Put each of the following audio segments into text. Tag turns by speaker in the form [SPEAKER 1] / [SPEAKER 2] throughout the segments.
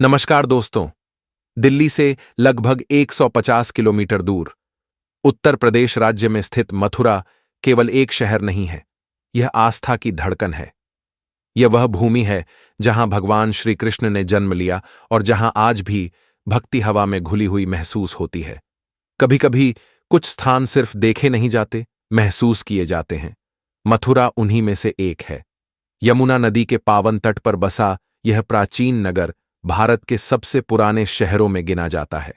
[SPEAKER 1] नमस्कार दोस्तों। दिल्ली से लगभग 150 किलोमीटर दूर उत्तर प्रदेश राज्य में स्थित मथुरा केवल एक शहर नहीं है, यह आस्था की धड़कन है। यह वह भूमि है जहां भगवान श्री कृष्ण ने जन्म लिया और जहां आज भी भक्ति हवा में घुली हुई महसूस होती है। कभी कभी कुछ स्थान सिर्फ देखे नहीं जाते, महसूस किए जाते हैं। मथुरा उन्हीं में से एक है। यमुना नदी के पावन तट पर बसा यह प्राचीन नगर भारत के सबसे पुराने शहरों में गिना जाता है।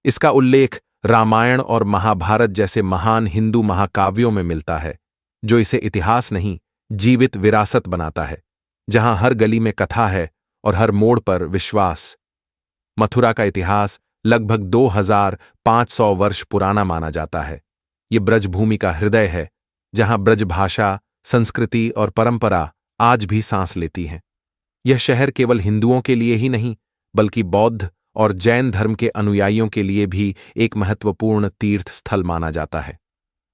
[SPEAKER 1] इसका उल्लेख रामायण और महाभारत जैसे महान हिंदू महाकाव्यों में मिलता है, जो इसे इतिहास नहीं, जीवित विरासत बनाता है, जहां हर गली में कथा है और हर मोड़ पर विश्वास। मथुरा का इतिहास लगभग 2500 वर्ष पुराना माना जाता है। ये ब्रजभूमि का हृदय है, जहां ब्रज भाषा, संस्कृति और परंपरा आज भी सांस लेती हैं। यह शहर केवल हिंदुओं के लिए ही नहीं, बल्कि बौद्ध और जैन धर्म के अनुयायियों के लिए भी एक महत्वपूर्ण तीर्थ स्थल माना जाता है।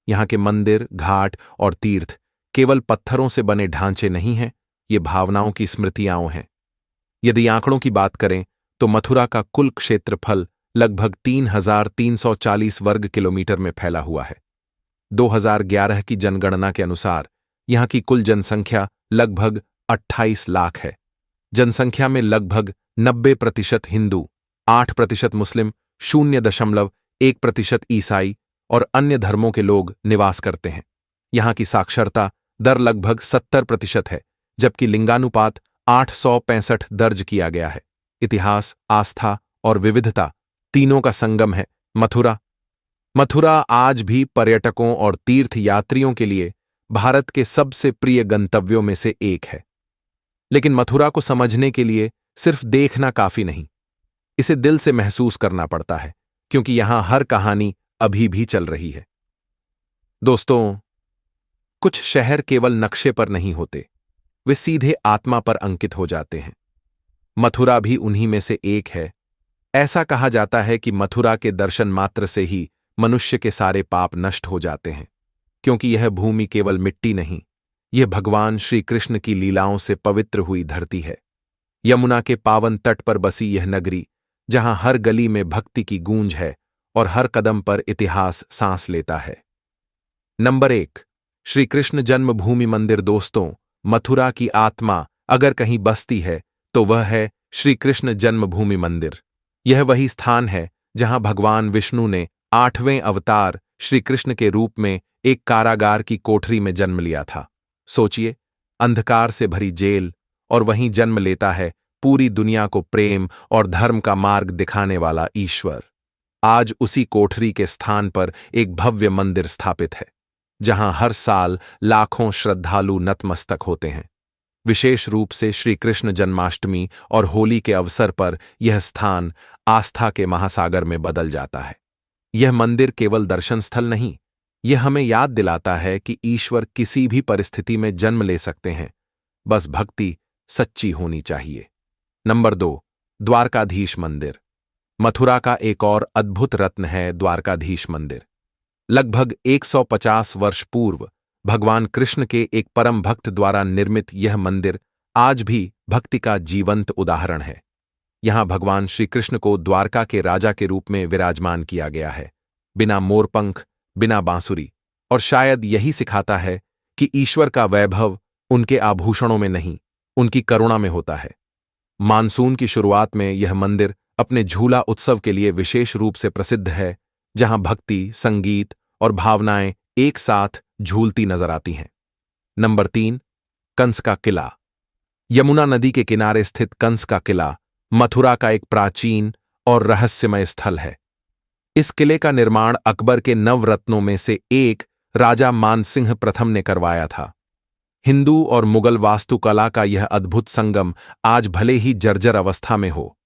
[SPEAKER 1] यहाँ के मंदिर, घाट और तीर्थ केवल पत्थरों से बने ढांचे नहीं हैं, ये भावनाओं की स्मृतियां हैं। यदि आंकड़ों की बात करें तो मथुरा का कुल क्षेत्रफल लगभग 3340 वर्ग किलोमीटर में फैला हुआ है। 2011 की जनगणना के अनुसार यहाँ की कुल जनसंख्या लगभग 28 लाख है। जनसंख्या में लगभग 90% हिंदू, 8% मुस्लिम, 0.1% ईसाई और अन्य धर्मों के लोग निवास करते हैं। यहाँ की साक्षरता दर लगभग 70% है, जबकि लिंगानुपात 865 दर्ज किया गया है। इतिहास, आस्था और विविधता तीनों का संगम है मथुरा आज भी पर्यटकों और तीर्थयात्रियों के लिए भारत के सबसे प्रिय गंतव्यों में से एक है। लेकिन मथुरा को समझने के लिए सिर्फ देखना काफी नहीं, इसे दिल से महसूस करना पड़ता है, क्योंकि यहां हर कहानी अभी भी चल रही है। दोस्तों, कुछ शहर केवल नक्शे पर नहीं होते, वे सीधे आत्मा पर अंकित हो जाते हैं। मथुरा भी उन्हीं में से एक है। ऐसा कहा जाता है कि मथुरा के दर्शन मात्र से ही मनुष्य के सारे पाप नष्ट हो जाते हैं, क्योंकि यह भूमि केवल मिट्टी नहीं, यह भगवान श्री कृष्ण की लीलाओं से पवित्र हुई धरती है। यमुना के पावन तट पर बसी यह नगरी, जहां हर गली में भक्ति की गूंज है और हर कदम पर इतिहास सांस लेता है। नंबर 1, श्री कृष्ण जन्मभूमि मंदिर। दोस्तों, मथुरा की आत्मा अगर कहीं बसती है तो वह है श्री कृष्ण जन्मभूमि मंदिर। यह वही स्थान है जहां भगवान विष्णु ने 8वें अवतार श्री कृष्ण के रूप में एक कारागार की कोठरी में जन्म लिया था। सोचिए, अंधकार से भरी जेल, और वहीं जन्म लेता है पूरी दुनिया को प्रेम और धर्म का मार्ग दिखाने वाला ईश्वर। आज उसी कोठरी के स्थान पर एक भव्य मंदिर स्थापित है, जहां हर साल लाखों श्रद्धालु नतमस्तक होते हैं। विशेष रूप से श्री कृष्ण जन्माष्टमी और होली के अवसर पर यह स्थान आस्था के महासागर में बदल जाता है। यह मंदिर केवल दर्शन स्थल नहीं, यह हमें याद दिलाता है कि ईश्वर किसी भी परिस्थिति में जन्म ले सकते हैं, बस भक्ति सच्ची होनी चाहिए। नंबर 2, द्वारकाधीश मंदिर। मथुरा का एक और अद्भुत रत्न है द्वारकाधीश मंदिर। लगभग 150 वर्ष पूर्व भगवान कृष्ण के एक परम भक्त द्वारा निर्मित यह मंदिर आज भी भक्ति का जीवंत उदाहरण है। यहां भगवान श्री कृष्ण को द्वारका के राजा के रूप में विराजमान किया गया है, बिना मोरपंख, बिना बांसुरी। और शायद यही सिखाता है कि ईश्वर का वैभव उनके आभूषणों में नहीं, उनकी करुणा में होता है। मानसून की शुरुआत में यह मंदिर अपने झूला उत्सव के लिए विशेष रूप से प्रसिद्ध है, जहां भक्ति, संगीत और भावनाएं एक साथ झूलती नजर आती हैं। नंबर 3, कंस का किला। यमुना नदी के किनारे स्थित कंस का किला मथुरा का एक प्राचीन और रहस्यमय स्थल है। इस किले का निर्माण अकबर के नवरत्नों में से एक राजा मानसिंह प्रथम ने करवाया था। हिंदू और मुगल वास्तुकला का यह अद्भुत संगम आज भले ही जर्जर अवस्था में हो,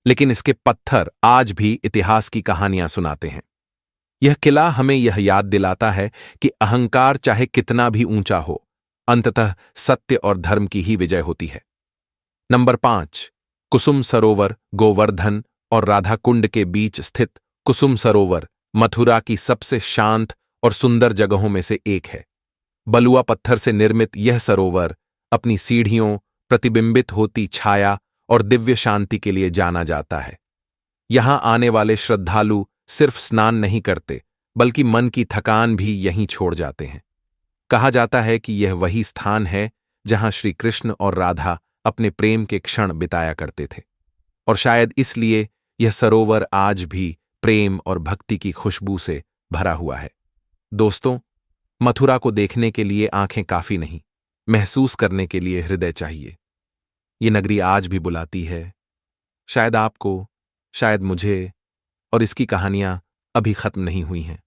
[SPEAKER 1] लेकिन इसके पत्थर आज भी इतिहास की कहानियां सुनाते हैं। यह किला हमें यह याद दिलाता है कि अहंकार चाहे कितना भी ऊंचा हो, अंततः सत्य और धर्म की ही विजय होती है। नंबर 5, कुसुम सरोवर। गोवर्धन और राधा कुंड के बीच स्थित कुसुम सरोवर मथुरा की सबसे शांत और सुंदर जगहों में से एक है। बलुआ पत्थर से निर्मित यह सरोवर अपनी सीढ़ियों, प्रतिबिंबित होती छाया और दिव्य शांति के लिए जाना जाता है। यहां आने वाले श्रद्धालु सिर्फ स्नान नहीं करते, बल्कि मन की थकान भी यहीं छोड़ जाते हैं। कहा जाता है कि यह वही स्थान है जहां श्री कृष्ण और राधा अपने प्रेम के क्षण बिताया करते थे, और शायद इसलिए यह सरोवर आज भी प्रेम और भक्ति की खुशबू से भरा हुआ है। दोस्तों, मथुरा को देखने के लिए आंखें काफी नहीं, महसूस करने के लिए हृदय चाहिए। ये नगरी आज भी बुलाती है, शायद आपको, शायद मुझे, और इसकी कहानियां अभी खत्म नहीं हुई हैं।